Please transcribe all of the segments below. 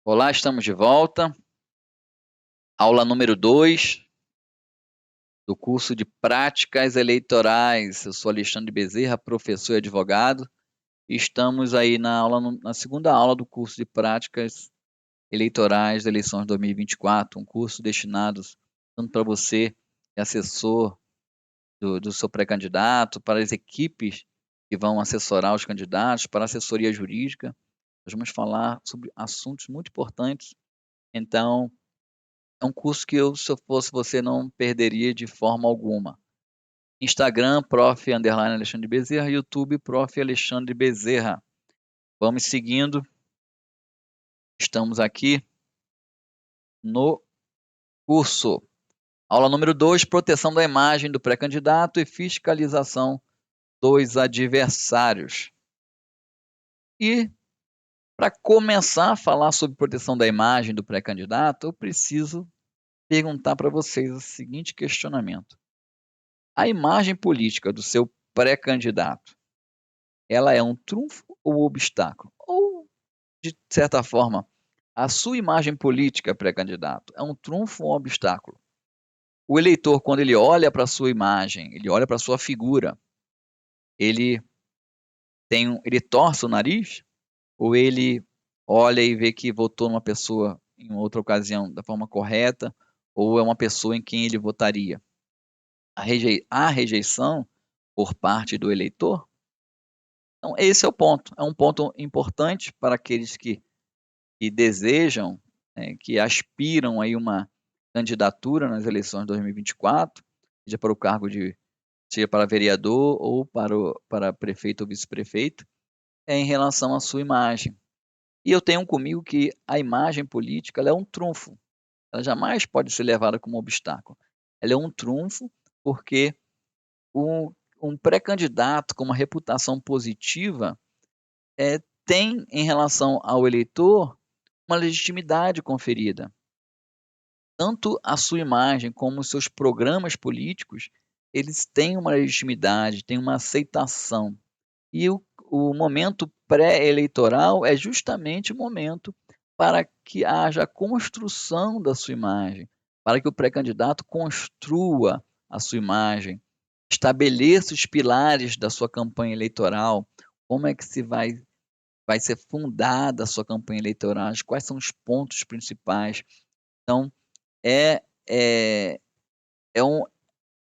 Olá, estamos de volta. Aula número 2 do curso de Práticas Eleitorais. Eu sou Alexandre Bezerra, professor e advogado. Estamos aí na segunda aula do curso de Práticas Eleitorais das eleições de 2024, um curso destinado tanto para você, que é assessor do seu pré-candidato, para as equipes que vão assessorar os candidatos, para a assessoria jurídica. Nós vamos falar sobre assuntos muito importantes. Então, é um curso que se eu fosse você, não perderia de forma alguma. Instagram, Alexandre Bezerra, YouTube, Prof. Alexandre Bezerra. Vamos seguindo. Estamos aqui no curso. Aula número 2, proteção da imagem do pré-candidato e fiscalização dos adversários. E, para começar a falar sobre proteção da imagem do pré-candidato, eu preciso perguntar para vocês o seguinte questionamento. A imagem política do seu pré-candidato, ela é um trunfo ou obstáculo? Ou, de certa forma, a sua imagem política, pré-candidato, é um trunfo ou um obstáculo? O eleitor, quando ele olha para a sua imagem, ele olha para a sua figura, ele torce o nariz? Ou ele olha e vê que votou numa pessoa em outra ocasião da forma correta? Ou é uma pessoa em quem ele votaria? Há rejeição por parte do eleitor? Então, esse é o ponto. É um ponto importante para aqueles que desejam, que aspiram aí uma candidatura nas eleições de 2024, seja para o cargo seja para vereador ou para prefeito ou vice-prefeito, em relação à sua imagem. E eu tenho comigo que a imagem política ela é um trunfo. Ela jamais pode ser levada como obstáculo. Ela é um trunfo porque um pré-candidato com uma reputação positiva tem, em relação ao eleitor, uma legitimidade conferida. Tanto a sua imagem como os seus programas políticos, eles têm uma legitimidade, têm uma aceitação. E o momento pré-eleitoral é justamente o momento para que haja a construção da sua imagem, para que o pré-candidato construa a sua imagem, estabeleça os pilares da sua campanha eleitoral, como é que vai ser fundada a sua campanha eleitoral, quais são os pontos principais. Então, é, é, é, um,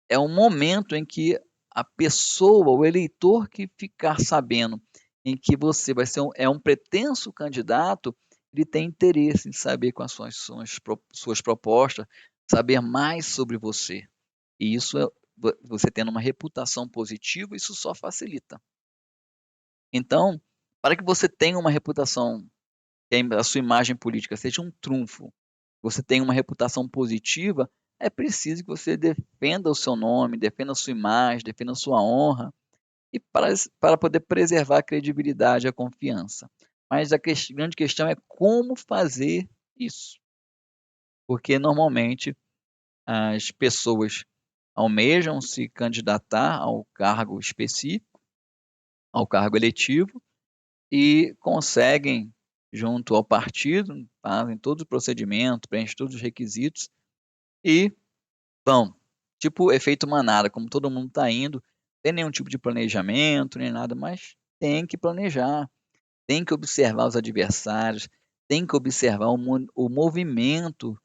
é um momento em que a pessoa, o eleitor que ficar sabendo em que você vai ser um pretenso candidato, ele tem interesse em saber quais são as suas propostas, saber mais sobre você. E isso, você tendo uma reputação positiva, isso só facilita. Então, para que você tenha uma reputação, que a sua imagem política seja um trunfo, você tenha uma reputação positiva, é preciso que você defenda o seu nome, defenda a sua imagem, defenda a sua honra, e para poder preservar a credibilidade e a confiança. Mas a grande questão é como fazer isso. Porque normalmente as pessoas almejam se candidatar ao cargo específico, ao cargo eletivo, e conseguem, junto ao partido, fazem todo o procedimento, preenchem todos os requisitos e vão. Tipo efeito manada, como todo mundo está indo, sem nenhum tipo de planejamento, nem nada, mas tem que planejar, tem que observar os adversários, tem que observar o movimento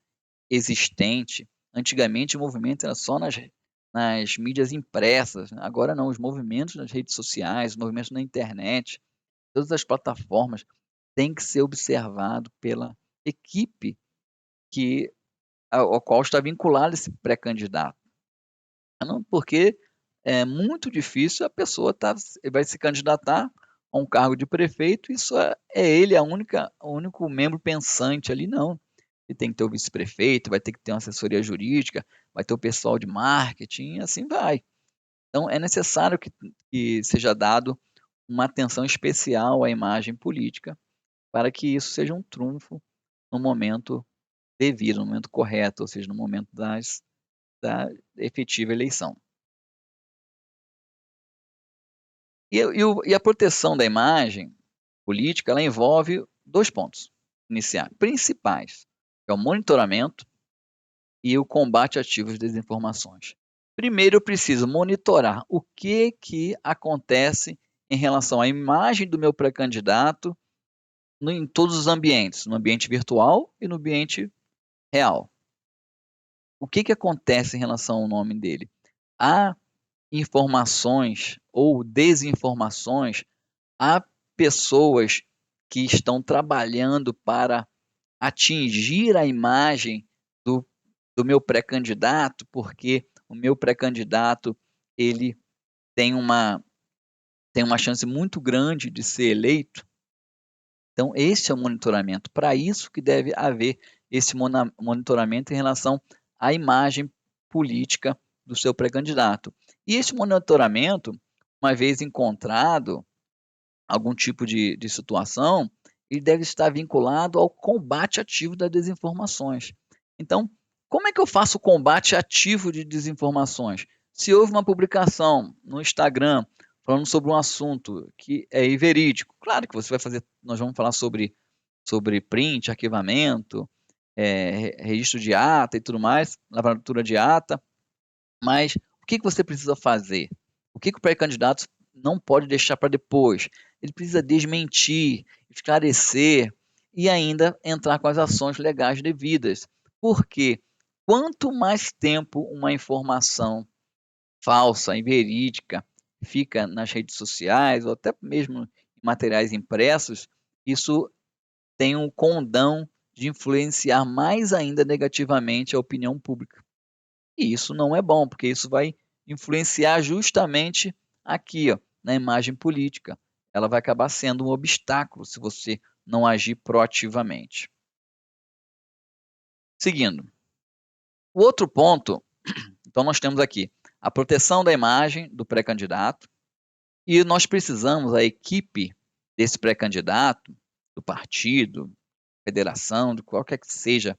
existente. Antigamente o movimento era só nas mídias impressas, agora não, os movimentos nas redes sociais, os movimentos na internet, todas as plataformas têm que ser observado pela equipe ao qual está vinculado esse pré-candidato. Não, porque é muito difícil a pessoa vai se candidatar a um cargo de prefeito, e só é ele o único membro pensante ali, não. Ele tem que ter o vice-prefeito, vai ter que ter uma assessoria jurídica, vai ter o pessoal de marketing, e assim vai. Então, é necessário que seja dado uma atenção especial à imagem política, para que isso seja um trunfo no momento devido, no momento correto, ou seja, no momento da efetiva eleição. E a proteção da imagem política, ela envolve dois pontos. principais, que é o monitoramento e o combate ativo às desinformações. Primeiro, eu preciso monitorar o que acontece em relação à imagem do meu pré-candidato em todos os ambientes, no ambiente virtual e no ambiente real. O que acontece em relação ao nome dele? Há informações ou desinformações, há pessoas que estão trabalhando para atingir a imagem do meu pré-candidato, porque o meu pré-candidato ele tem uma chance muito grande de ser eleito. Então, esse é o monitoramento. Para isso que deve haver esse monitoramento em relação à imagem política do seu pré-candidato. E esse monitoramento, uma vez encontrado algum tipo de situação, ele deve estar vinculado ao combate ativo das desinformações. Então, como é que eu faço o combate ativo de desinformações? Se houve uma publicação no Instagram falando sobre um assunto que é verídico, claro que você vai fazer, nós vamos falar sobre print, arquivamento, registro de ata e tudo mais, lavratura de ata, mas o que você precisa fazer? O que o pré-candidato não pode deixar para depois? Ele precisa desmentir, esclarecer e ainda entrar com as ações legais devidas. Porque quanto mais tempo uma informação falsa, inverídica, fica nas redes sociais ou até mesmo em materiais impressos, isso tem um condão de influenciar mais ainda negativamente a opinião pública. E isso não é bom, porque isso vai influenciar justamente aqui, ó, na imagem política. Ela vai acabar sendo um obstáculo se você não agir proativamente. Seguindo. O outro ponto, então nós temos aqui a proteção da imagem do pré-candidato e nós precisamos, a equipe desse pré-candidato, do partido, federação, de qualquer que seja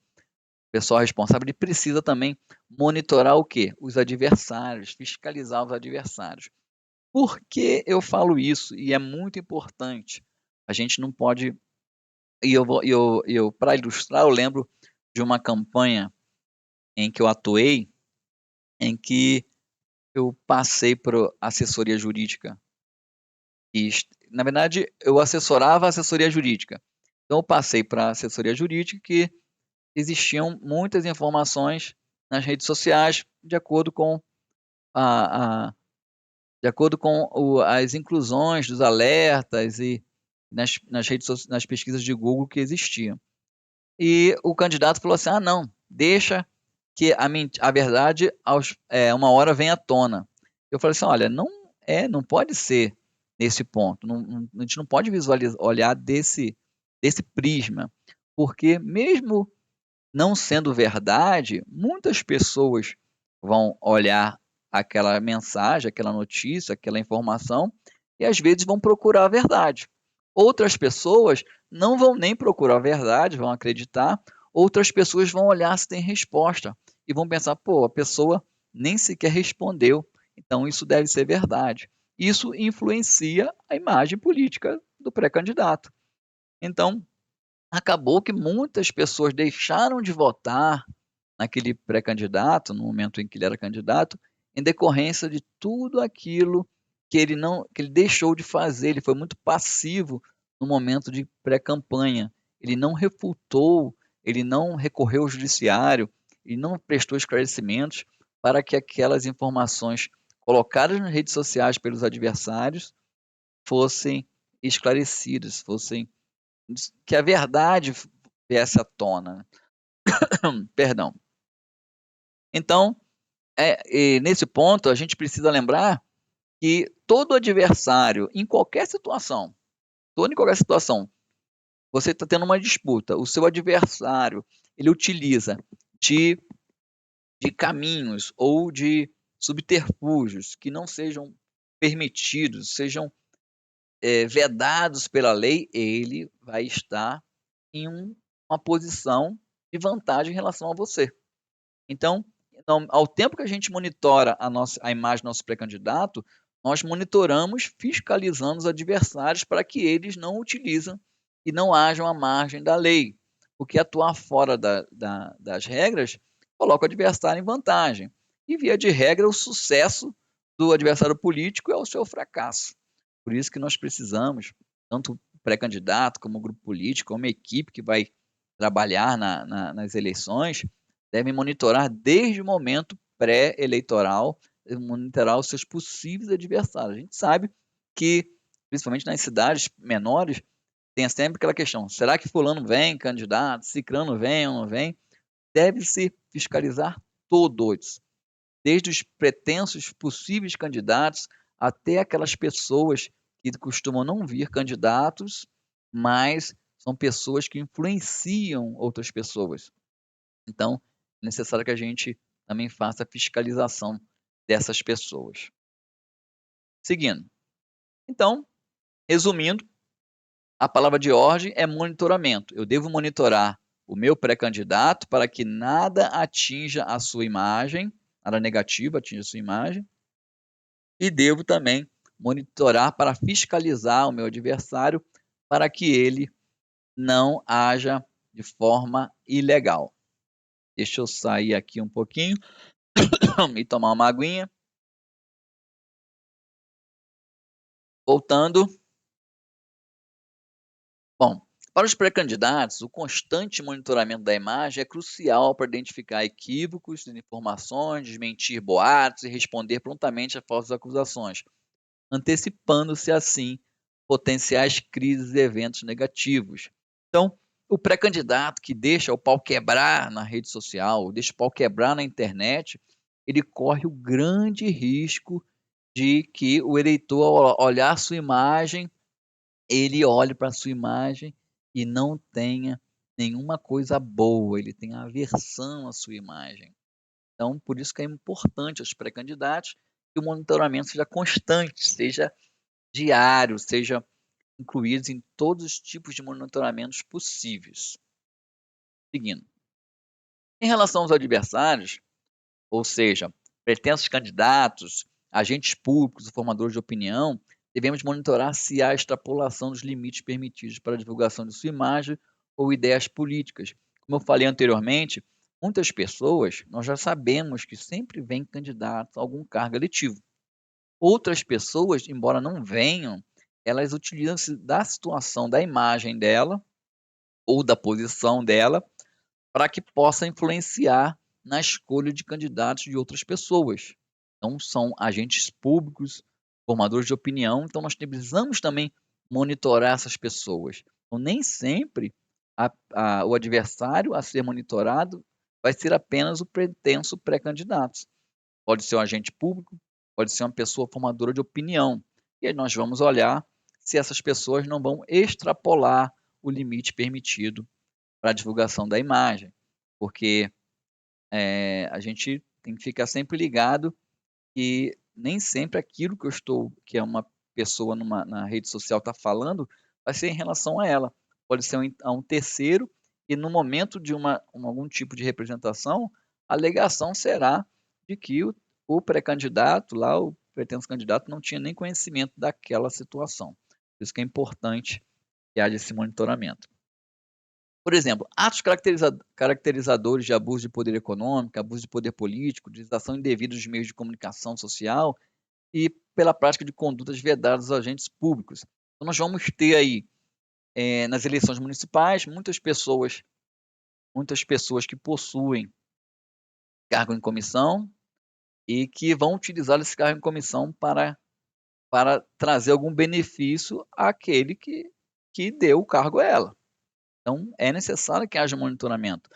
pessoal responsável, ele precisa também monitorar o quê? Os adversários, fiscalizar os adversários. Por que eu falo isso? E é muito importante. A gente não pode. Para ilustrar, eu lembro de uma campanha em que eu atuei, em que eu passei por assessoria jurídica. E, na verdade, eu assessorava a assessoria jurídica. Então, eu passei para a assessoria jurídica que existiam muitas informações nas redes sociais de acordo com as inclusões dos alertas e nas pesquisas de Google que existiam. E o candidato falou assim: não, deixa que a verdade uma hora vem à tona. Eu falei assim: olha, não pode ser nesse ponto, a gente não pode olhar desse prisma, porque mesmo não sendo verdade, muitas pessoas vão olhar aquela mensagem, aquela notícia, aquela informação e às vezes vão procurar a verdade. Outras pessoas não vão nem procurar a verdade, vão acreditar. Outras pessoas vão olhar se tem resposta e vão pensar: pô, a pessoa nem sequer respondeu, então isso deve ser verdade. Isso influencia a imagem política do pré-candidato. Então, acabou que muitas pessoas deixaram de votar naquele pré-candidato, no momento em que ele era candidato, em decorrência de tudo aquilo que ele deixou de fazer. Ele foi muito passivo no momento de pré-campanha. Ele não refutou, ele não recorreu ao judiciário, ele não prestou esclarecimentos para que aquelas informações colocadas nas redes sociais pelos adversários fossem esclarecidas, que a verdade viesse à tona. Perdão. Então, nesse ponto, a gente precisa lembrar que todo adversário, em qualquer situação, você está tendo uma disputa, o seu adversário, ele utiliza de caminhos ou de subterfúgios que não sejam permitidos, sejam vedados pela lei, ele vai estar em uma posição de vantagem em relação a você. Então, ao tempo que a gente monitora a imagem do nosso pré-candidato, nós monitoramos, fiscalizando os adversários para que eles não utilizem e não hajam à margem da lei. porque atuar fora das regras coloca o adversário em vantagem. E, via de regra, o sucesso do adversário político é o seu fracasso. Por isso que nós precisamos, tanto o pré-candidato, como o grupo político, como a equipe que vai trabalhar nas eleições, devem monitorar desde o momento pré-eleitoral, monitorar os seus possíveis adversários. A gente sabe que, principalmente nas cidades menores, tem sempre aquela questão: será que fulano vem, candidato? Cicrano vem ou não vem? Deve-se fiscalizar todos, desde os pretensos possíveis candidatos até aquelas pessoas que costumam não vir candidatos, mas são pessoas que influenciam outras pessoas. Então, é necessário que a gente também faça a fiscalização dessas pessoas. Seguindo. Então, resumindo, a palavra de ordem é monitoramento. Eu devo monitorar o meu pré-candidato para que nada atinja a sua imagem, nada negativo atinja a sua imagem, e devo também monitorar para fiscalizar o meu adversário para que ele não haja de forma ilegal. Deixa eu sair aqui um pouquinho e tomar uma aguinha. Voltando. Bom, para os pré-candidatos, o constante monitoramento da imagem é crucial para identificar equívocos, desinformações, desmentir boatos e responder prontamente a falsas acusações, antecipando-se assim potenciais crises e eventos negativos. Então, o pré-candidato que deixa o pau quebrar na rede social, deixa o pau quebrar na internet, ele corre o grande risco de que o eleitor, ao olhar sua imagem, ele olhe para sua imagem e não tenha nenhuma coisa boa, ele tem aversão à sua imagem. Então, por isso que é importante aos pré-candidatos que o monitoramento seja constante, seja diário, seja incluídos em todos os tipos de monitoramentos possíveis. Seguindo. Em relação aos adversários, ou seja, pretensos candidatos, agentes públicos e formadores de opinião, devemos monitorar se há extrapolação dos limites permitidos para a divulgação de sua imagem ou ideias políticas. Como eu falei anteriormente, muitas pessoas, nós já sabemos que sempre vêm candidatos a algum cargo eletivo. Outras pessoas, embora não venham, elas utilizam-se da situação, da imagem dela ou da posição dela para que possa influenciar na escolha de candidatos de outras pessoas. Então, são agentes públicos, formadores de opinião, então nós precisamos também monitorar essas pessoas. Então, nem sempre o adversário a ser monitorado vai ser apenas o pretenso pré-candidato. Pode ser um agente público, pode ser uma pessoa formadora de opinião. E aí nós vamos olhar se essas pessoas não vão extrapolar o limite permitido para a divulgação da imagem, porque a gente tem que ficar sempre ligado que nem sempre aquilo que é uma pessoa na rede social está falando, vai ser em relação a ela. Pode ser a um terceiro e no momento de algum tipo de representação, a alegação será de que o pré-candidato lá, o pretenso candidato, não tinha nem conhecimento daquela situação. Por isso que é importante que haja esse monitoramento. Por exemplo, atos caracterizadores de abuso de poder econômico, abuso de poder político, utilização indevida dos meios de comunicação social e pela prática de condutas vedadas aos agentes públicos. Então, nós vamos ter aí, nas eleições municipais, muitas pessoas que possuem cargo em comissão e que vão utilizar esse cargo em comissão para trazer algum benefício àquele que deu o cargo a ela. Então, é necessário que haja monitoramento.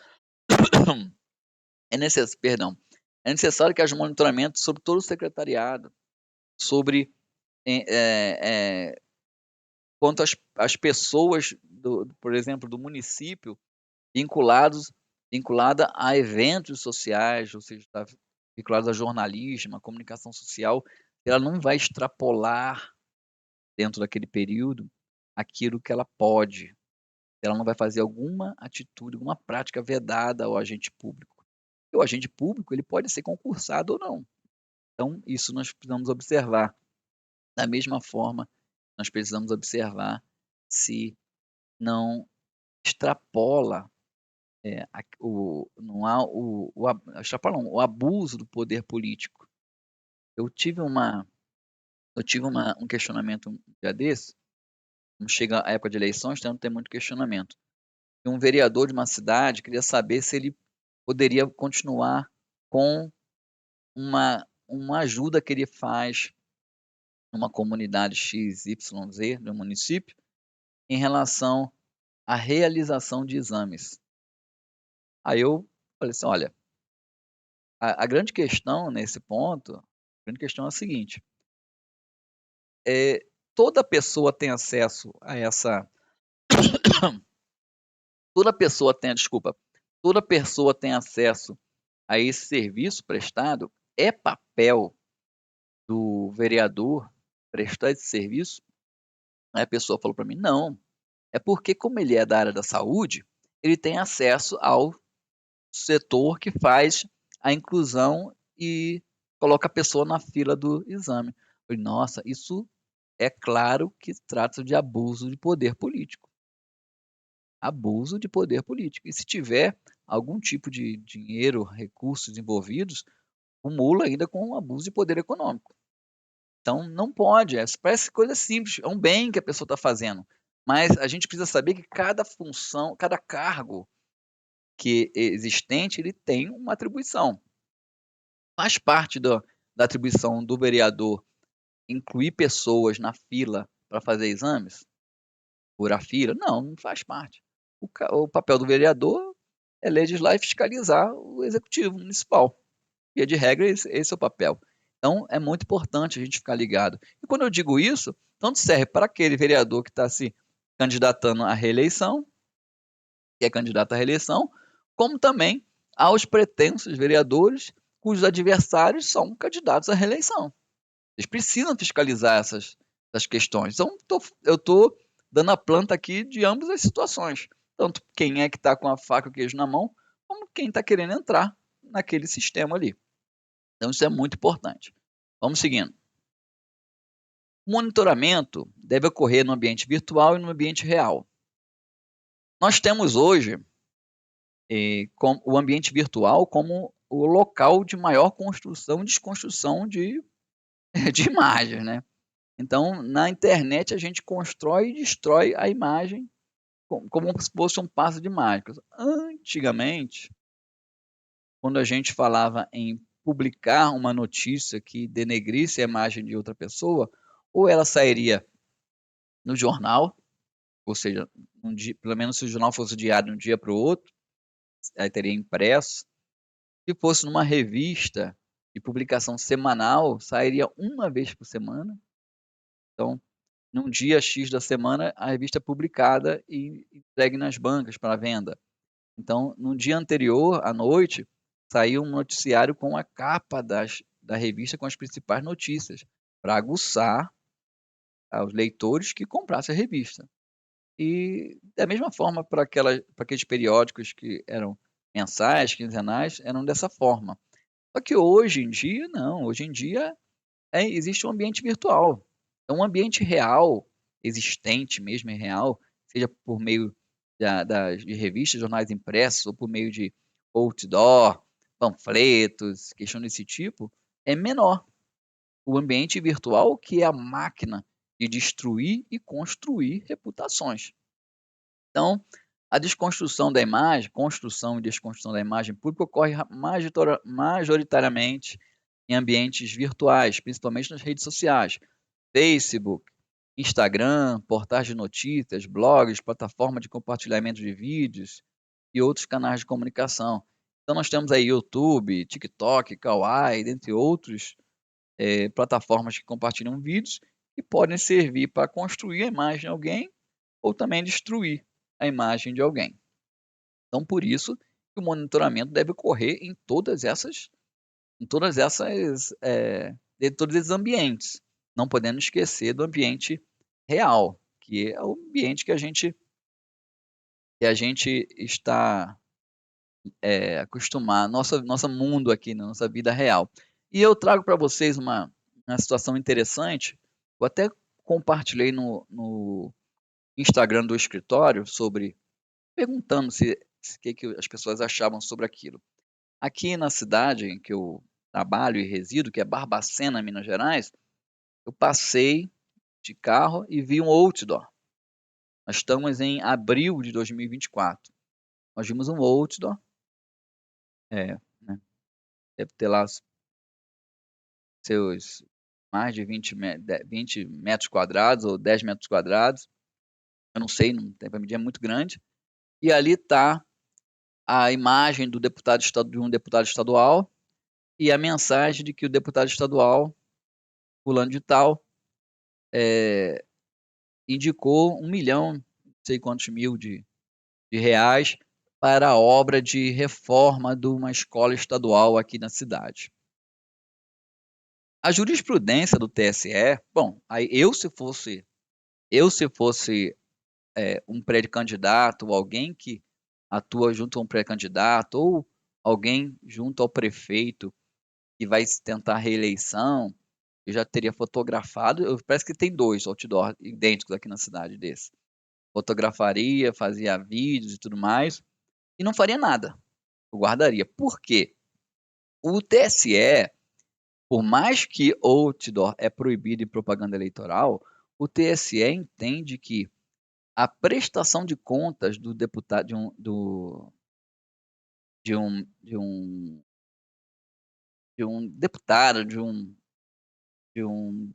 É necessário que haja monitoramento sobre todo o secretariado, sobre quanto às pessoas, por exemplo, do município, vinculada a eventos sociais, ou seja, tá vinculada a jornalismo, a comunicação social, ela não vai extrapolar dentro daquele período aquilo que ela pode. Ela não vai fazer alguma atitude, alguma prática vedada ao agente público. E o agente público ele pode ser concursado ou não. Então, isso nós precisamos observar. Da mesma forma, nós precisamos observar se não extrapola não há o abuso do poder político. Eu tive um questionamento um dia desse, como chega a época de eleições, então tem muito questionamento. E um vereador de uma cidade queria saber se ele poderia continuar com uma ajuda que ele faz numa comunidade XYZ do município, em relação à realização de exames. Aí eu falei assim: olha, a grande questão nesse ponto, a grande questão é a seguinte: é, toda pessoa tem acesso a essa. Toda pessoa tem, desculpa, toda pessoa tem acesso a esse serviço prestado. É papel do vereador prestar esse serviço? Aí a pessoa falou para mim: não, é porque, como ele é da área da saúde, ele tem acesso ao setor que faz a inclusão e coloca a pessoa na fila do exame. Eu falei: nossa, isso é claro que trata de abuso de poder político. Abuso de poder político. E se tiver algum tipo de dinheiro, recursos envolvidos, cumula ainda com abuso de poder econômico. Então, não pode. Parece coisa simples, é um bem que a pessoa está fazendo. Mas a gente precisa saber que cada função, cada cargo que é existente, ele tem uma atribuição. Faz parte da atribuição do vereador incluir pessoas na fila para fazer exames? Furar fila? Não, não faz parte. O papel do vereador é legislar e fiscalizar o executivo municipal. Via de regra, esse é o papel. Então, é muito importante a gente ficar ligado. E quando eu digo isso, tanto serve para aquele vereador que está se candidatando à reeleição, que é candidato à reeleição, como também aos pretensos vereadores cujos adversários são candidatos à reeleição. Eles precisam fiscalizar essas questões. Então, eu estou dando a planta aqui de ambas as situações. Tanto quem é que está com a faca e o queijo na mão, como quem está querendo entrar naquele sistema ali. Então, isso é muito importante. Vamos seguindo. O monitoramento deve ocorrer no ambiente virtual e no ambiente real. Nós temos hoje o ambiente virtual como o local de maior construção e desconstrução de imagens, né? Então, na internet, a gente constrói e destrói a imagem como se fosse um passo de mágica. Antigamente, quando a gente falava em publicar uma notícia que denegrisse a imagem de outra pessoa, ou ela sairia no jornal, ou seja, pelo menos se o jornal fosse diário de um dia para o outro, aí teria impresso. Se fosse numa revista de publicação semanal, sairia uma vez por semana. Então, num dia X da semana, a revista é publicada e entregue nas bancas para venda. Então, no dia anterior, à noite, saiu um noticiário com a capa da revista com as principais notícias, para aguçar aos leitores que comprassem a revista. E da mesma forma para aqueles periódicos que eram mensais, quinzenais, eram dessa forma. Só que hoje em dia, não. Hoje em dia existe um ambiente virtual. É um ambiente real, existente mesmo, é real, seja por meio de revistas, jornais impressos, ou por meio de outdoor, panfletos, questão desse tipo, é menor. O ambiente virtual que é a máquina de destruir e construir reputações. Então, a desconstrução da imagem, construção e desconstrução da imagem pública ocorre majoritariamente em ambientes virtuais, principalmente nas redes sociais, Facebook, Instagram, portais de notícias, blogs, plataforma de compartilhamento de vídeos e outros canais de comunicação. Então nós temos aí YouTube, TikTok, Kawaii, dentre outros plataformas que compartilham vídeos e podem servir para construir a imagem de alguém ou também destruir a imagem de alguém. Então por isso que o monitoramento deve ocorrer em todos esses ambientes, não podendo esquecer do ambiente real, que é o ambiente que a gente está acostumado, nosso mundo aqui, na nossa vida real. E eu trago para vocês uma situação interessante, eu até compartilhei no Instagram do escritório perguntando que as pessoas achavam sobre aquilo. Aqui na cidade em que eu trabalho e resido, que é Barbacena, Minas Gerais, eu passei de carro e vi um outdoor. Nós estamos em abril de 2024. Nós vimos um outdoor, né, deve ter lá seus mais de 20 metros quadrados ou 10 metros quadrados, eu não sei, não tem para medir, é muito grande. E ali está a imagem de um deputado estadual e a mensagem de que o deputado estadual, fulano de tal, indicou 1 milhão, não sei quantos mil de reais para a obra de reforma de uma escola estadual aqui na cidade. A jurisprudência do TSE, bom, aí eu se fosse um pré-candidato, ou alguém que atua junto a um pré-candidato, ou alguém junto ao prefeito que vai tentar reeleição, eu já teria fotografado, parece que tem 2 outdoor idênticos aqui na cidade desse. Fotografaria, fazia vídeos e tudo mais, e não faria nada, eu guardaria. Por quê? O TSE, por mais que outdoor é proibido em propaganda eleitoral, o TSE entende que a prestação de contas do deputado de um deputado, de um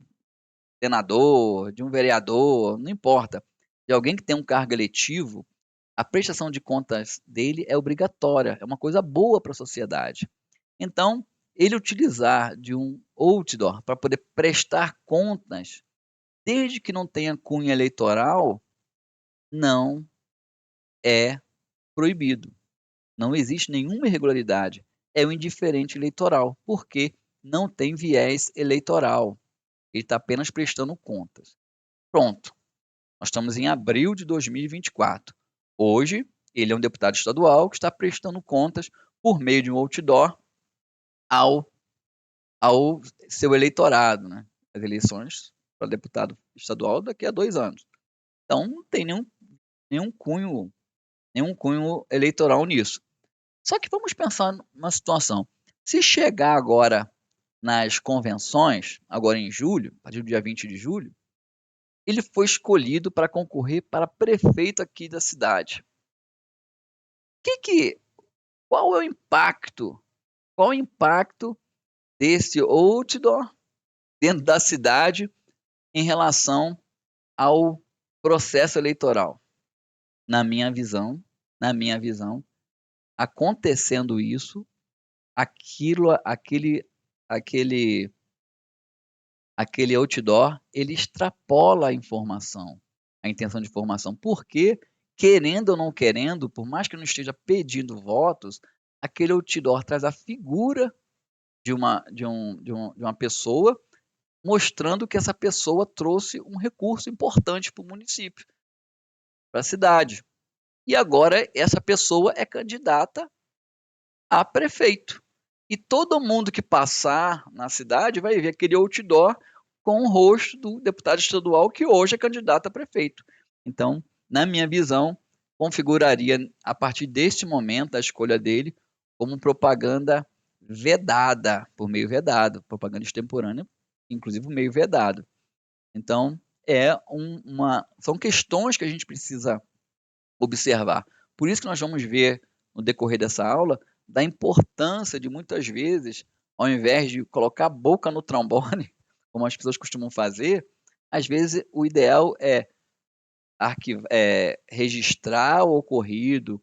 senador, de um vereador, não importa, de alguém que tem um cargo eletivo, a prestação de contas dele é obrigatória, é uma coisa boa para a sociedade. Então, ele utilizar de um outdoor para poder prestar contas, desde que não tenha cunho eleitoral, não é proibido. Não existe nenhuma irregularidade. É o indiferente eleitoral, porque não tem viés eleitoral. Ele está apenas prestando contas. Pronto. Nós estamos em abril de 2024. Hoje, ele é um deputado estadual que está prestando contas por meio de um outdoor ao seu eleitorado, né? As eleições para deputado estadual daqui a 2 anos. Então, não tem nenhum cunho eleitoral nisso. Só que vamos pensar numa situação. Se chegar agora nas convenções, agora em julho, a partir do dia 20 de julho, ele foi escolhido para concorrer para prefeito aqui da cidade. Qual é o impacto? Qual o impacto desse outdoor dentro da cidade em relação ao processo eleitoral? Na minha visão, acontecendo isso, aquele outdoor, ele extrapola a informação, a intenção de informação, porque, querendo ou não querendo, por mais que não esteja pedindo votos, aquele outdoor traz a figura de uma pessoa, mostrando que essa pessoa trouxe um recurso importante para o município, para a cidade. E agora essa pessoa é candidata a prefeito. E todo mundo que passar na cidade vai ver aquele outdoor com o rosto do deputado estadual que hoje é candidato a prefeito. Então, na minha visão, configuraria, a partir deste momento, a escolha dele como propaganda vedada, por meio vedado, propaganda extemporânea, inclusive por meio vedado. Então, são questões que a gente precisa observar. Por isso que nós vamos ver, no decorrer dessa aula, da importância de, muitas vezes, ao invés de colocar a boca no trombone, como as pessoas costumam fazer, às vezes o ideal é registrar o ocorrido,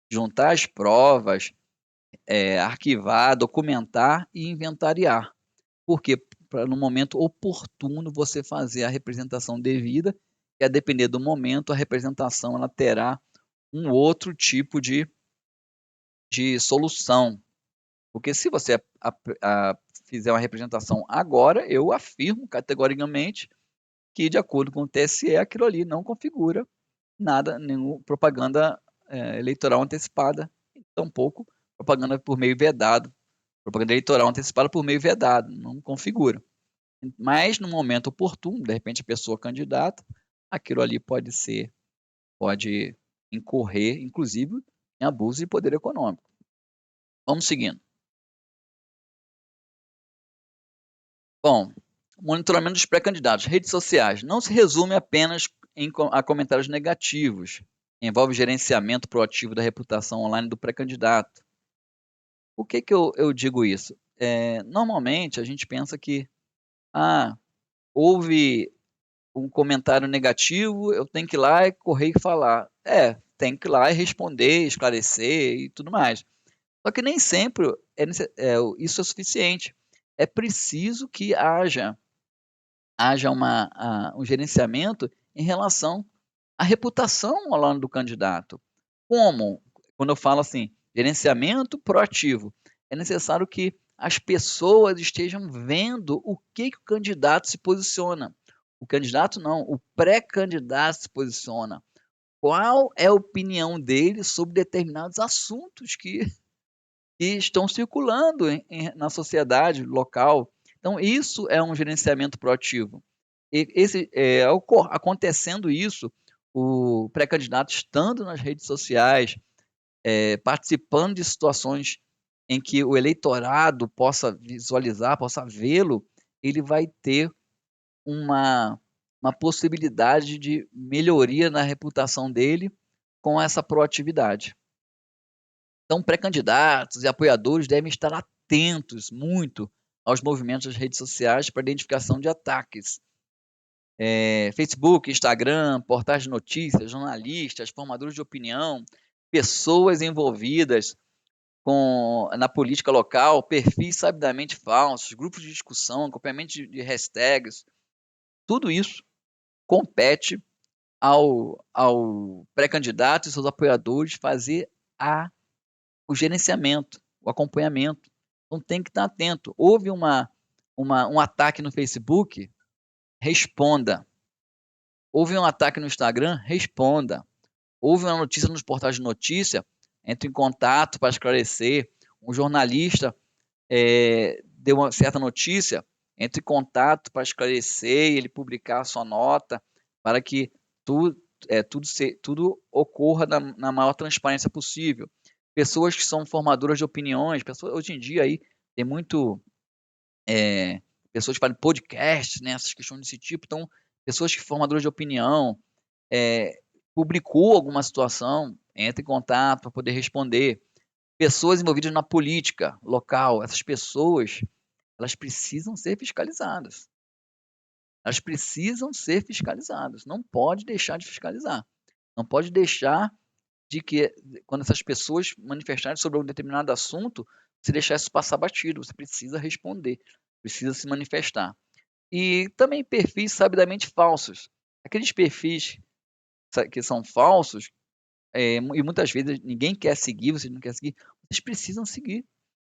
juntar as provas, arquivar, documentar e inventariar. Porque para no momento oportuno você fazer a representação devida, e a depender do momento a representação ela terá um outro tipo de solução. Porque se você fizer uma representação agora, eu afirmo categoricamente que, de acordo com o TSE, aquilo ali não configura nada, nenhuma propaganda eleitoral antecipada, tampouco propaganda por meio vedado, propaganda eleitoral antecipada por meio vedado, não configura. Mas, no momento oportuno, de repente a pessoa candidata, aquilo ali pode incorrer, inclusive, em abuso de poder econômico. Vamos seguindo. Bom, monitoramento dos pré-candidatos. Redes sociais não se resume apenas a comentários negativos. Envolve gerenciamento proativo da reputação online do pré-candidato. Por que eu digo isso? Normalmente a gente pensa que, houve um comentário negativo, eu tenho que ir lá e correr e falar. Tem que ir lá e responder, esclarecer e tudo mais. Só que nem sempre isso é suficiente. É preciso que haja um gerenciamento em relação à reputação ao longo do candidato. Como? Quando eu falo assim, gerenciamento proativo, é necessário que as pessoas estejam vendo o que o candidato se posiciona. O candidato não, o pré-candidato se posiciona. Qual é a opinião dele sobre determinados assuntos que estão circulando na sociedade local. Então, isso é um gerenciamento proativo. Acontecendo isso, o pré-candidato estando nas redes sociais, participando de situações em que o eleitorado possa visualizar, possa vê-lo, ele vai ter uma, uma possibilidade de melhoria na reputação dele com essa proatividade. Então, pré-candidatos e apoiadores devem estar atentos muito aos movimentos das redes sociais para identificação de ataques. Facebook, Instagram, portais de notícias, jornalistas, formadores de opinião, pessoas envolvidas na política local, perfis sabidamente falsos, grupos de discussão, acompanhamento de hashtags, tudo isso compete ao pré-candidato e seus apoiadores fazer o gerenciamento, o acompanhamento. Então tem que estar atento. Houve um ataque no Facebook, responda. Houve um ataque no Instagram, responda. Houve uma notícia nos portais de notícia, entre em contato para esclarecer. Um jornalista deu uma certa notícia, entre em contato para esclarecer e ele publicar a sua nota, para que tudo ocorra na maior transparência possível. Pessoas que são formadoras de opiniões, hoje em dia aí tem muito pessoas que fazem podcasts, né, essas questões desse tipo, então pessoas que formadoras de opinião, publicou alguma situação, entra em contato para poder responder. Pessoas envolvidas na política local, essas pessoas, elas precisam ser fiscalizadas. Elas precisam ser fiscalizadas. Não pode deixar de fiscalizar. Não pode deixar de que, quando essas pessoas manifestarem sobre um determinado assunto, se deixar isso passar batido. Você precisa responder, precisa se manifestar. E também perfis sabidamente falsos. Aqueles perfis que são falsos, e muitas vezes ninguém quer seguir, vocês não querem seguir, vocês precisam seguir.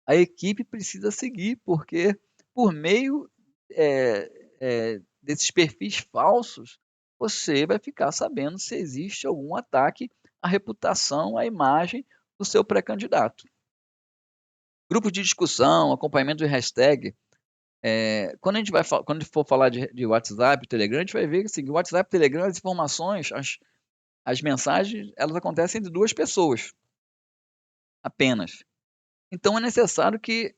A equipe precisa seguir, porque por meio desses perfis falsos, você vai ficar sabendo se existe algum ataque à reputação, à imagem do seu pré-candidato. Grupos de discussão, acompanhamento de hashtag. Quando a gente for falar de WhatsApp, Telegram, a gente vai ver que assim, o WhatsApp, Telegram, as informações, as mensagens, elas acontecem entre duas pessoas apenas. Então é necessário que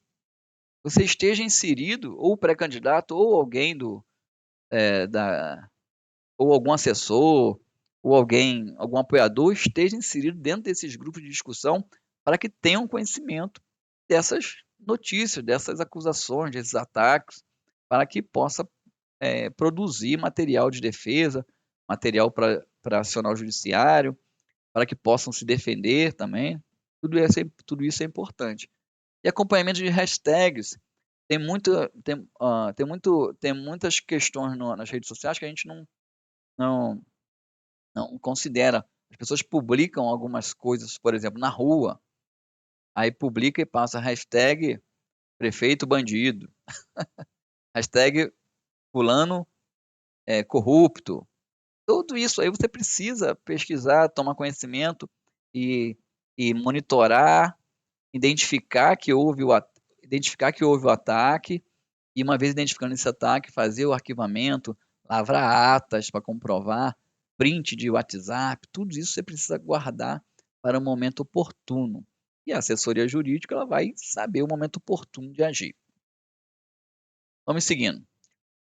você esteja inserido, ou o pré-candidato, ou alguém ou algum assessor, ou algum apoiador esteja inserido dentro desses grupos de discussão para que tenham conhecimento dessas notícias, dessas acusações, desses ataques, para que possa produzir material de defesa, material para acionar o judiciário, para que possam se defender também. Tudo isso é importante. E acompanhamento de hashtags. Tem muitas questões nas redes sociais que a gente não, não considera. As pessoas publicam algumas coisas, por exemplo, na rua, aí publica e passa hashtag prefeito bandido, hashtag fulano corrupto. Tudo isso aí você precisa pesquisar, tomar conhecimento e, e monitorar, identificar que houve o ataque, e uma vez identificando esse ataque, fazer o arquivamento, lavrar atas para comprovar, print de WhatsApp, tudo isso você precisa guardar para o momento oportuno. E a assessoria jurídica ela vai saber o momento oportuno de agir. Vamos seguindo.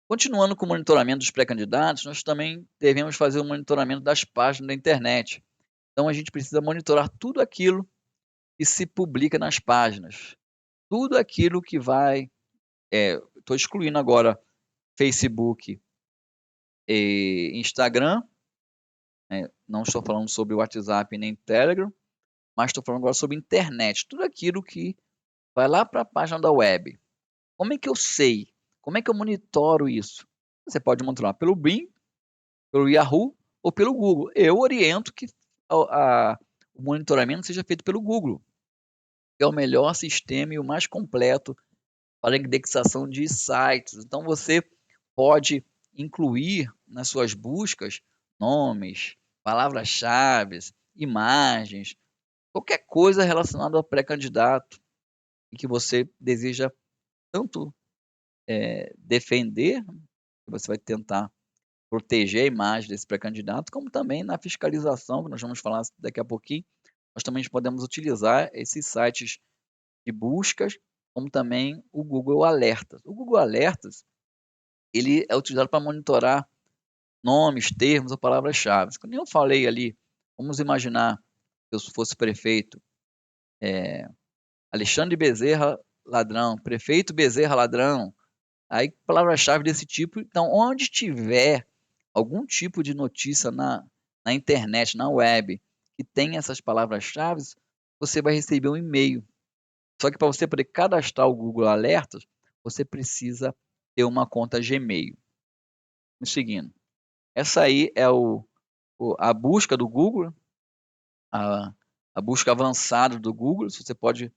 Continuando com o monitoramento dos pré-candidatos, nós também devemos fazer o monitoramento das páginas da internet. Então, a gente precisa monitorar tudo aquilo que se publica nas páginas. Tudo aquilo que vai... Estou excluindo agora Facebook e Instagram, não estou falando sobre o WhatsApp nem Telegram, mas estou falando agora sobre internet. Tudo aquilo que vai lá para a página da web. Como é que eu sei? Como é que eu monitoro isso? Você pode monitorar pelo Bing, pelo Yahoo ou pelo Google. Eu oriento que o monitoramento seja feito pelo Google, que é o melhor sistema e o mais completo para indexação de sites. Então você pode incluir nas suas buscas nomes, palavras-chave, imagens, qualquer coisa relacionada ao pré-candidato e que você deseja tanto defender, você vai tentar proteger a imagem desse pré-candidato, como também na fiscalização, que nós vamos falar daqui a pouquinho, nós também podemos utilizar esses sites de buscas, como também o Google Alertas. O Google Alertas, ele é utilizado para monitorar nomes, termos ou palavras-chave. Como eu falei ali, vamos imaginar que eu fosse prefeito, Alexandre Bezerra Ladrão, prefeito Bezerra Ladrão, aí palavra-chave desse tipo. Então, onde tiver algum tipo de notícia na internet, na web, que tem essas palavras-chave, você vai receber um e-mail. Só que para você poder cadastrar o Google Alertas, você precisa ter uma conta Gmail. Vamos seguindo. Essa aí é a busca do Google, a busca avançada do Google. Você pode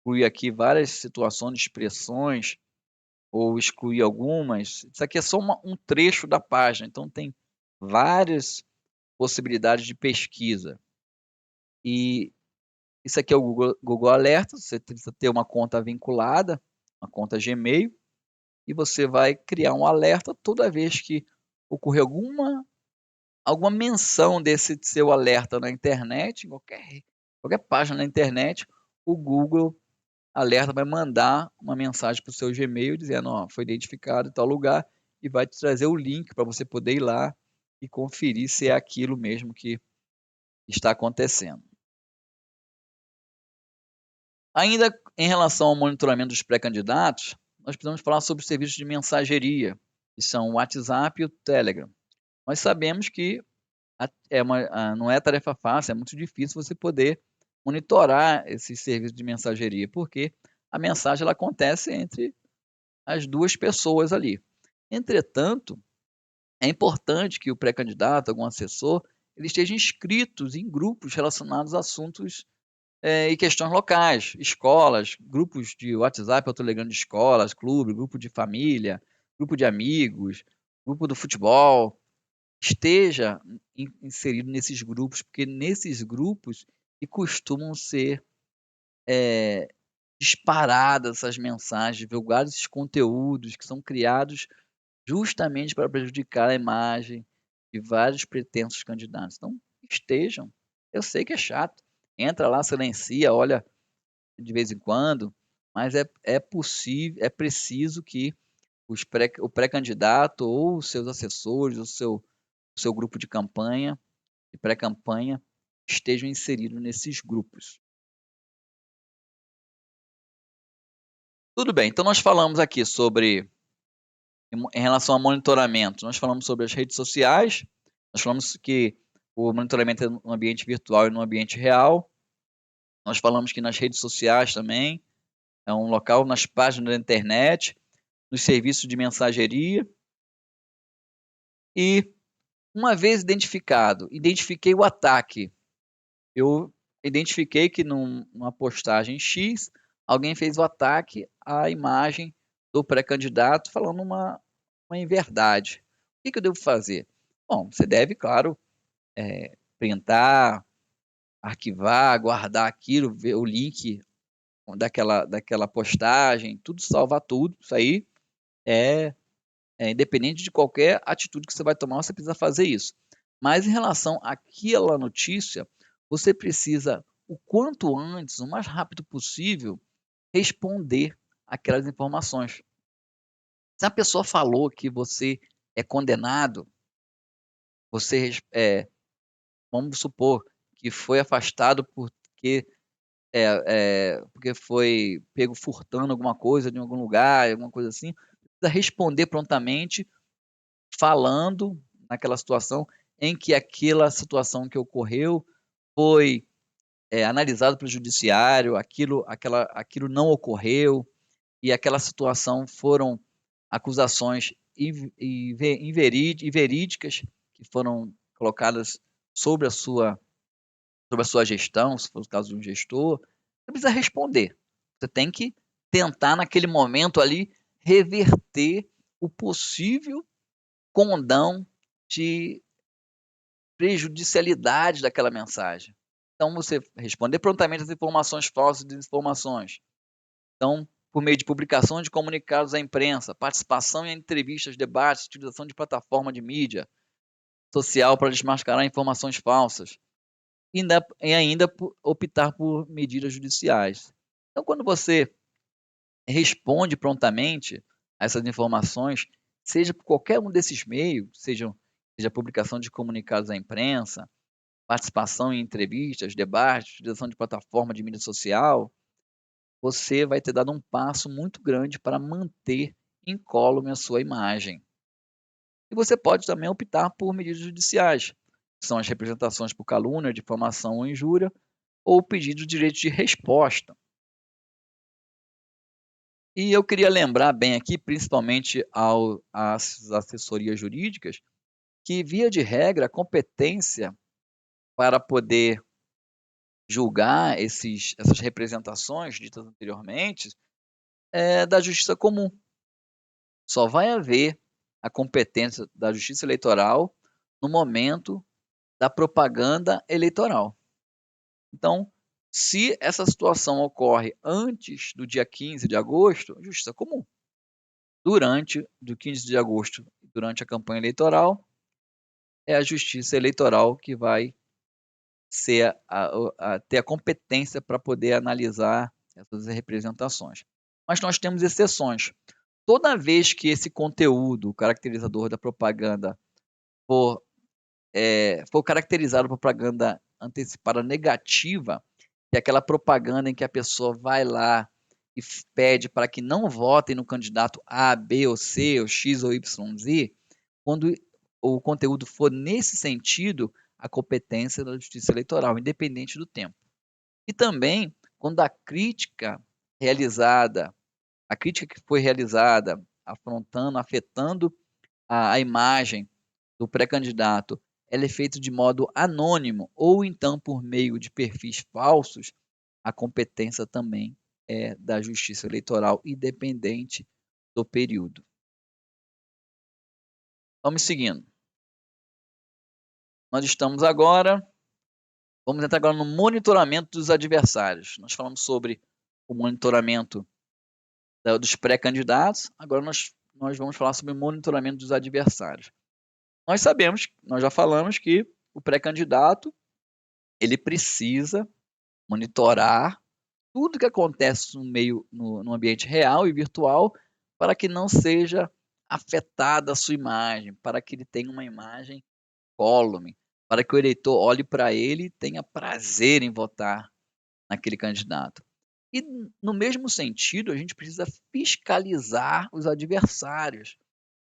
incluir aqui várias situações, expressões, ou excluir algumas. Isso aqui é só um trecho da página, então tem várias possibilidades de pesquisa. E isso aqui é o Google Alertas, você precisa ter uma conta vinculada, uma conta Gmail, e você vai criar um alerta toda vez que ocorrer alguma menção desse seu alerta na internet, em qualquer página na internet, o Google Alerta vai mandar uma mensagem para o seu Gmail dizendo, ó, foi identificado em tal lugar, e vai te trazer o link para você poder ir lá e conferir se é aquilo mesmo que está acontecendo. Ainda em relação ao monitoramento dos pré-candidatos, nós precisamos falar sobre os serviços de mensageria, que são o WhatsApp e o Telegram. Nós sabemos que não é tarefa fácil, é muito difícil você poder monitorar esses serviços de mensageria, porque a mensagem ela acontece entre as duas pessoas ali. Entretanto, é importante que o pré-candidato, algum assessor, ele esteja inscrito em grupos relacionados a assuntos e questões locais, escolas, grupos de WhatsApp ou Telegram de escolas, clube, grupo de família, grupo de amigos, grupo do futebol. Esteja inserido nesses grupos, porque nesses grupos que costumam ser disparadas essas mensagens, divulgados esses conteúdos que são criados justamente para prejudicar a imagem de vários pretensos candidatos. Então, estejam. Eu sei que é chato. Entra lá, silencia, olha de vez em quando, mas é possível, é preciso que o pré-candidato ou os seus assessores, o seu grupo de campanha, de pré-campanha, estejam inseridos nesses grupos. Tudo bem, então nós falamos aqui sobre, em relação ao monitoramento, nós falamos sobre as redes sociais, nós falamos que o monitoramento é no ambiente virtual e no ambiente real, nós falamos que nas redes sociais também, é um local nas páginas da internet, nos serviços de mensageria, e uma vez identifiquei o ataque, eu identifiquei que numa postagem X, alguém fez o ataque à imagem do pré-candidato falando uma inverdade. O que eu devo fazer? Bom, você deve, claro, printar, arquivar, guardar aquilo, ver o link daquela postagem, tudo, salvar tudo. Isso aí independente de qualquer atitude que você vai tomar, você precisa fazer isso. Mas em relação àquela notícia, você precisa, o quanto antes, o mais rápido possível, responder aquelas informações. Se a pessoa falou que você é condenado, você, vamos supor que foi afastado porque foi pego furtando alguma coisa em algum lugar, alguma coisa assim, precisa responder prontamente, falando naquela situação em que aquela situação que ocorreu foi analisado pelo judiciário, aquilo não ocorreu, e aquela situação foram acusações inverídicas que foram colocadas sobre a sua gestão, se for o caso de um gestor, você precisa responder. Você tem que tentar, naquele momento ali, reverter o possível condão de prejudicialidade daquela mensagem. Então, você responder prontamente as informações falsas e desinformações. Então, por meio de publicação de comunicados à imprensa, participação em entrevistas, debates, utilização de plataforma de mídia social para desmascarar informações falsas, e ainda optar por medidas judiciais. Então, quando você responde prontamente a essas informações, seja por qualquer um desses meios, seja publicação de comunicados à imprensa, participação em entrevistas, debates, utilização de plataforma de mídia social, você vai ter dado um passo muito grande para manter incólume a sua imagem. E você pode também optar por medidas judiciais, que são as representações por calúnia, difamação ou injúria, ou pedido de direito de resposta. E eu queria lembrar bem aqui, principalmente às assessorias jurídicas, que, via de regra, a competência para poder julgar essas representações ditas anteriormente é da Justiça Comum. Só vai haver a competência da Justiça Eleitoral no momento da propaganda eleitoral. Então, se essa situação ocorre antes do dia 15 de agosto, Justiça Comum. Do 15 de agosto, durante a campanha eleitoral, é a Justiça Eleitoral que vai ter a competência para poder analisar essas representações. Mas nós temos exceções. Toda vez que esse conteúdo caracterizador da propaganda for caracterizado propaganda antecipada negativa, que é aquela propaganda em que a pessoa vai lá e pede para que não votem no candidato A, B ou C, ou X ou Y, Z, quando o conteúdo for nesse sentido, a competência da Justiça Eleitoral, independente do tempo. E também, quando a crítica que foi realizada, afetando a imagem do pré-candidato, ela é feita de modo anônimo ou então por meio de perfis falsos, a competência também é da Justiça Eleitoral, independente do período. Vamos seguindo. Vamos entrar agora no monitoramento dos adversários. Nós falamos sobre o monitoramento dos pré-candidatos, agora nós vamos falar sobre o monitoramento dos adversários. Nós já falamos que o pré-candidato ele precisa monitorar tudo que acontece no ambiente real e virtual para que não seja afetada a sua imagem, para que ele tenha uma imagem incólume, para que o eleitor olhe para ele e tenha prazer em votar naquele candidato. E, no mesmo sentido, a gente precisa fiscalizar os adversários.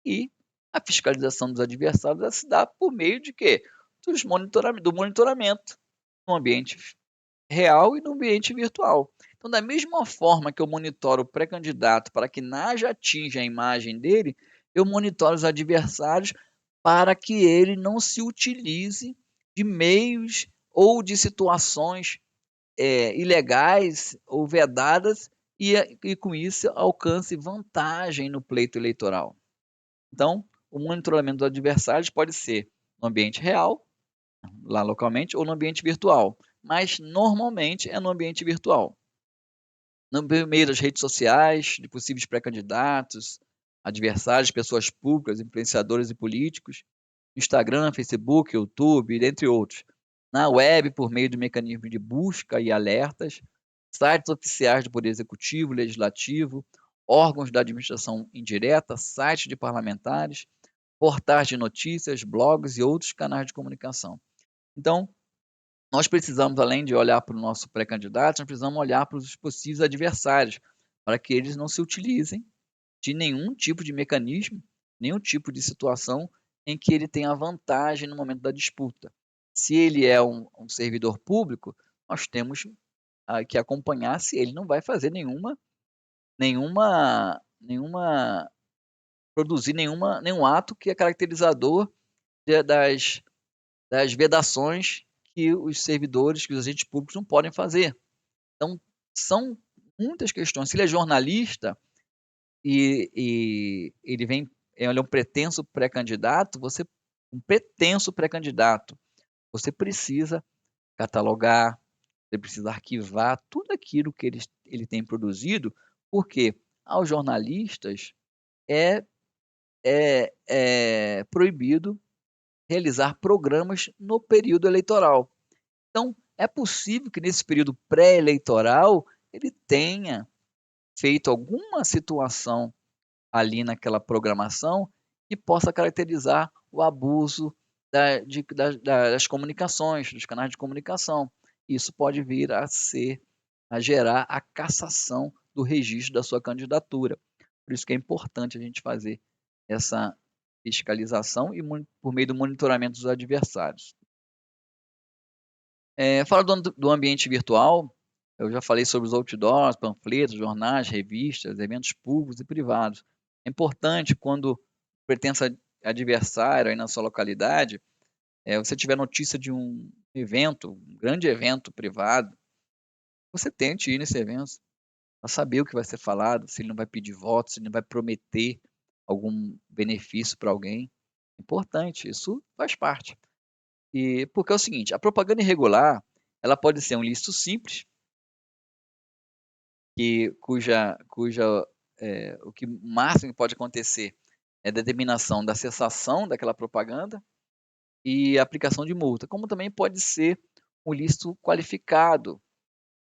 E a fiscalização dos adversários se dá por meio de quê? Do monitoramento no ambiente real e no ambiente virtual. Então, da mesma forma que eu monitoro o pré-candidato para que nada atinja a imagem dele, eu monitoro os adversários para que ele não se utilize de meios ou de situações ilegais ou vedadas e com isso alcance vantagem no pleito eleitoral. Então, o monitoramento dos adversários pode ser no ambiente real, lá localmente, ou no ambiente virtual, mas normalmente é no ambiente virtual. No meio das redes sociais, de possíveis pré-candidatos, adversários, pessoas públicas, influenciadores e políticos, Instagram, Facebook, YouTube, entre outros. na web por meio do mecanismo de busca e alertas, sites oficiais do Poder Executivo, Legislativo, órgãos da administração indireta, sites de parlamentares, portais de notícias, blogs e outros canais de comunicação. Então, nós precisamos, além de olhar para o nosso pré-candidato, nós precisamos olhar para os possíveis adversários, para que eles não se utilizem de nenhum tipo de mecanismo, nenhum tipo de situação em que ele tenha vantagem no momento da disputa. Se ele é um servidor público, nós temos que acompanhar se ele não vai fazer produzir nenhum ato que é caracterizador das vedações que os servidores, que os agentes públicos não podem fazer. Então, são muitas questões. Se ele é jornalista e ele é um pretenso pré-candidato, você precisa catalogar, você precisa arquivar tudo aquilo que ele tem produzido, porque aos jornalistas é proibido realizar programas no período eleitoral. Então, é possível que nesse período pré-eleitoral ele tenha feito alguma situação ali naquela programação que possa caracterizar o abuso das comunicações, dos canais de comunicação. Isso pode vir a gerar a cassação do registro da sua candidatura. Por isso que é importante a gente fazer essa fiscalização e por meio do monitoramento dos adversários. Fala do ambiente virtual, eu já falei sobre os outdoors, panfletos, jornais, revistas, eventos públicos e privados. É importante quando pertence adversário aí na sua localidade, você tiver notícia de um evento, um grande evento privado, você tente ir nesse evento, para saber o que vai ser falado, se ele não vai pedir voto, se ele não vai prometer algum benefício para alguém. Importante, isso faz parte. E porque é o seguinte, a propaganda irregular, ela pode ser um ilícito simples, o que máximo que pode acontecer é a determinação da cessação daquela propaganda e a aplicação de multa, como também pode ser um ilícito qualificado,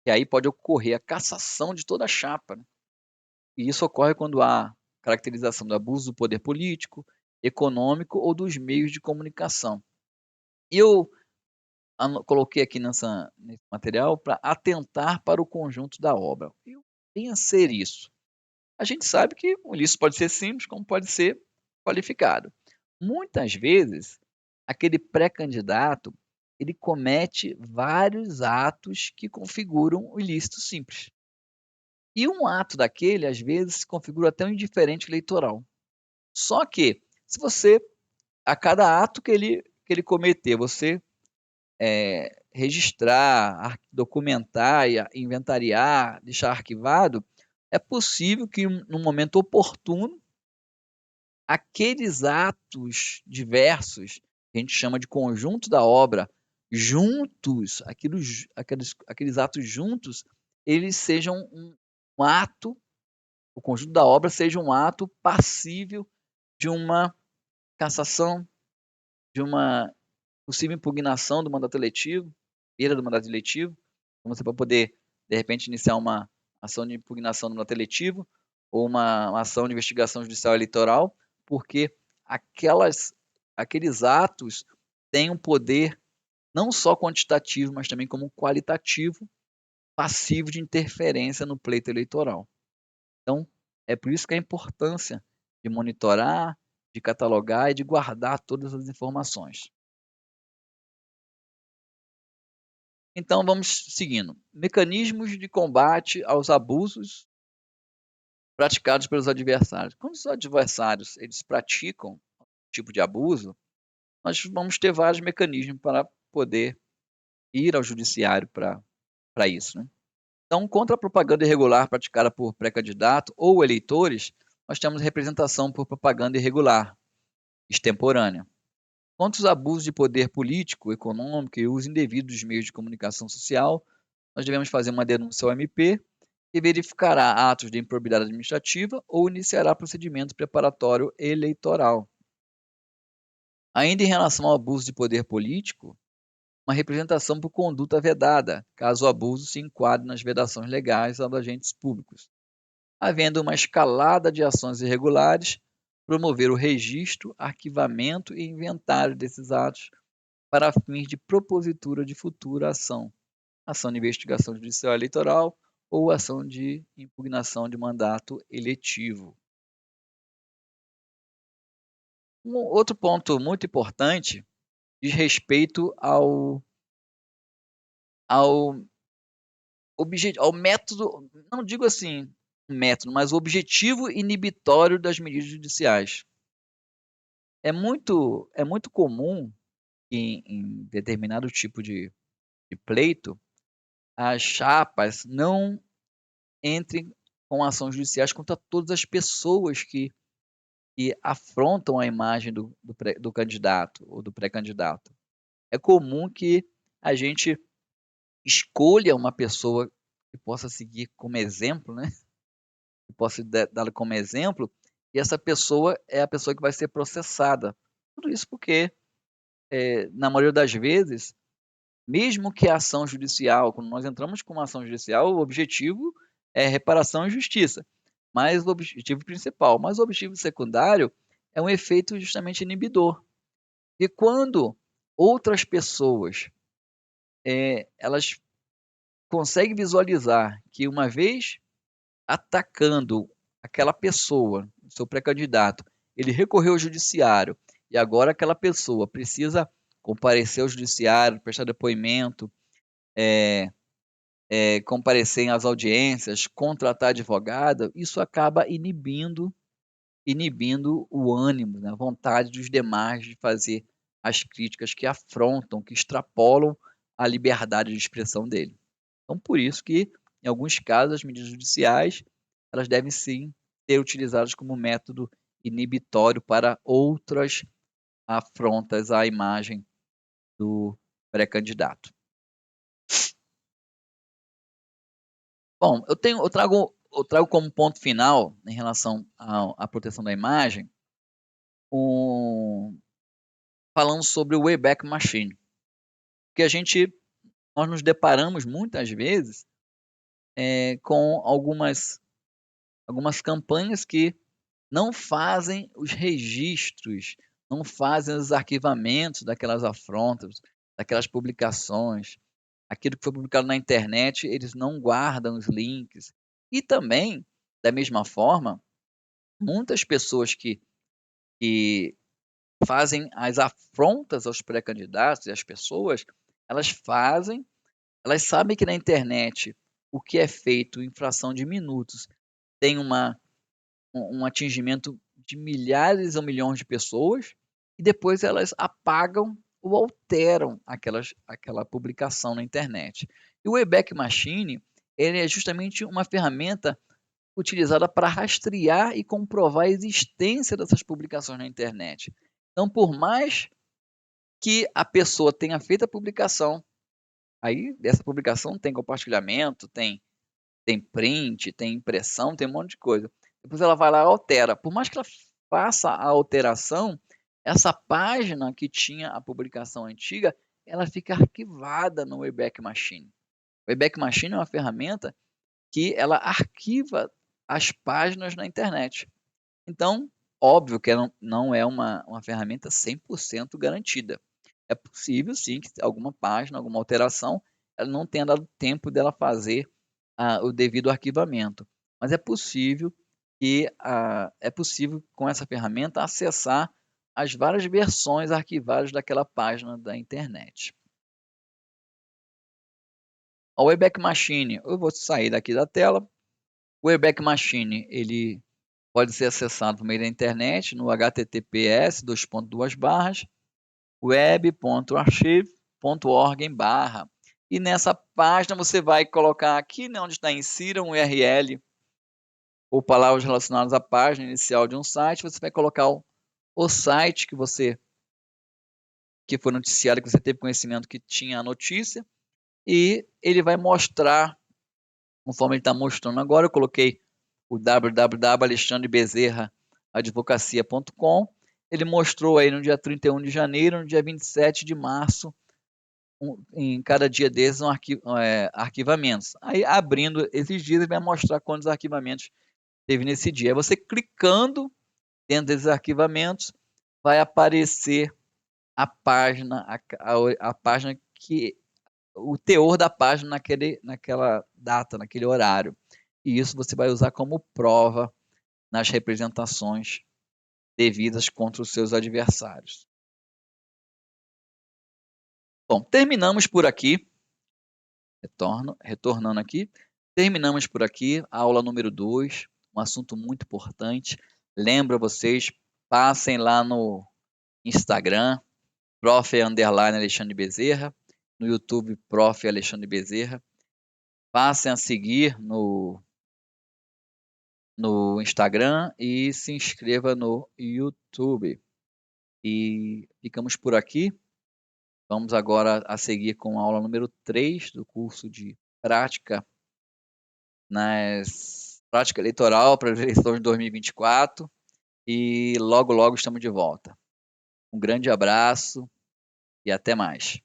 e aí pode ocorrer a cassação de toda a chapa, né? E isso ocorre quando há caracterização do abuso do poder político, econômico ou dos meios de comunicação. E eu coloquei aqui nesse material para atentar para o conjunto da obra. E o que vem a ser isso? A gente sabe que o ilícito pode ser simples, como pode ser qualificado. Muitas vezes, aquele pré-candidato, ele comete vários atos que configuram o ilícito simples. E um ato daquele, às vezes, se configura até um indiferente eleitoral. Só que, se você, a cada ato que ele cometer, você registrar, documentar, inventariar, deixar arquivado, é possível que, num momento oportuno, aqueles atos diversos, que a gente chama de conjunto da obra, juntos, aqueles atos juntos, eles sejam um ato, o conjunto da obra seja um ato passível de uma cassação, de uma possível impugnação do mandato eletivo, perda do mandato eletivo, como você vai poder, de repente, iniciar uma ação de impugnação do mandato eletivo ou uma ação de investigação judicial eleitoral, porque aqueles atos têm um poder não só quantitativo, mas também como qualitativo, passivo de interferência no pleito eleitoral. Então, é por isso que a importância de monitorar, de catalogar e de guardar todas as informações. Então, vamos seguindo. Mecanismos de combate aos abusos praticados pelos adversários. Quando os adversários eles praticam um tipo de abuso, nós vamos ter vários mecanismos para poder ir ao judiciário para isso, né? Então, contra a propaganda irregular praticada por pré-candidato ou eleitores, nós temos representação por propaganda irregular, extemporânea. Contra os abusos de poder político, econômico e uso indevido dos meios de comunicação social, nós devemos fazer uma denúncia ao MP, que verificará atos de improbidade administrativa ou iniciará procedimento preparatório eleitoral. Ainda em relação ao abuso de poder político, uma representação por conduta vedada, caso o abuso se enquadre nas vedações legais aos agentes públicos. Havendo uma escalada de ações irregulares, promover o registro, arquivamento e inventário desses atos para fins de propositura de futura ação, ação de investigação judicial eleitoral ou ação de impugnação de mandato eletivo. Um outro ponto muito importante diz respeito ao ao método, não digo assim método, mas o objetivo inibitório das medidas judiciais. É muito comum que em determinado tipo de pleito, as chapas não entrem com ações judiciais contra todas as pessoas que afrontam a imagem do candidato ou do pré-candidato. É comum que a gente escolha uma pessoa que possa seguir como exemplo, né? Que possa dá-la como exemplo, e essa pessoa é a pessoa que vai ser processada. Tudo isso porque, na maioria das vezes, mesmo que a ação judicial, quando nós entramos com uma ação judicial, o objetivo é reparação e justiça, mas o objetivo principal, mas o objetivo secundário é um efeito justamente inibidor. E quando outras pessoas, elas conseguem visualizar que uma vez atacando aquela pessoa, o seu pré-candidato, ele recorreu ao judiciário e agora aquela pessoa precisa comparecer ao judiciário, prestar depoimento, comparecer às audiências, contratar advogado, isso acaba inibindo o ânimo, né, a vontade dos demais de fazer as críticas que afrontam, que extrapolam a liberdade de expressão dele. Então, por isso que, em alguns casos, as medidas judiciais elas devem sim ser utilizadas como método inibitório para outras afrontas à imagem do pré-candidato. Bom, eu trago como ponto final, em relação à proteção da imagem, falando sobre o Wayback Machine, que nós nos deparamos muitas vezes com algumas campanhas que não fazem os registros, não fazem os arquivamentos daquelas afrontas, daquelas publicações. Aquilo que foi publicado na internet, eles não guardam os links. E também, da mesma forma, muitas pessoas que fazem as afrontas aos pré-candidatos e às pessoas, elas sabem que na internet o que é feito em fração de minutos tem um atingimento de milhares ou milhões de pessoas, e depois elas apagam ou alteram aquela publicação na internet. E o Wayback Machine, ele é justamente uma ferramenta utilizada para rastrear e comprovar a existência dessas publicações na internet. Então, por mais que a pessoa tenha feito a publicação, aí dessa publicação tem compartilhamento, tem print, tem impressão, tem um monte de coisa. Depois ela vai lá e altera. Por mais que ela faça a alteração, essa página que tinha a publicação antiga, ela fica arquivada no Wayback Machine. O Wayback Machine é uma ferramenta que ela arquiva as páginas na internet. Então, óbvio que não é uma ferramenta 100% garantida. É possível, sim, que alguma página, alguma alteração, ela não tenha dado tempo dela fazer o devido arquivamento. Mas é possível com essa ferramenta acessar as várias versões arquivadas daquela página da internet. O Wayback Machine, eu vou sair daqui da tela. O Wayback Machine, ele pode ser acessado por meio da internet no https://web.archive.org/. E nessa página você vai colocar aqui, né, onde está insira um URL ou palavras relacionadas à página inicial de um site, você vai colocar o site que foi noticiado, que você teve conhecimento que tinha a notícia, e ele vai mostrar, conforme ele está mostrando agora, eu coloquei o www.alexandrebezerraadvocacia.com, ele mostrou aí no dia 31 de janeiro, no dia 27 de março, em cada dia desses arquivamentos. Aí, abrindo esses dias, ele vai mostrar quantos arquivamentos teve nesse dia. Aí você clicando dentro desses arquivamentos, vai aparecer a página, a página que o teor da página naquela data, naquele horário. E isso você vai usar como prova nas representações devidas contra os seus adversários. Bom, terminamos por aqui. Retornando aqui. Terminamos por aqui a aula número 2, um assunto muito importante. Lembra vocês, passem lá no Instagram, Prof_Alexandre Bezerra, no YouTube, Prof. Alexandre Bezerra. Passem a seguir no Instagram e se inscreva no YouTube. E ficamos por aqui. Vamos agora a seguir com a aula número 3 do curso de prática eleitoral para as eleições de 2024. E logo, logo estamos de volta. Um grande abraço e até mais.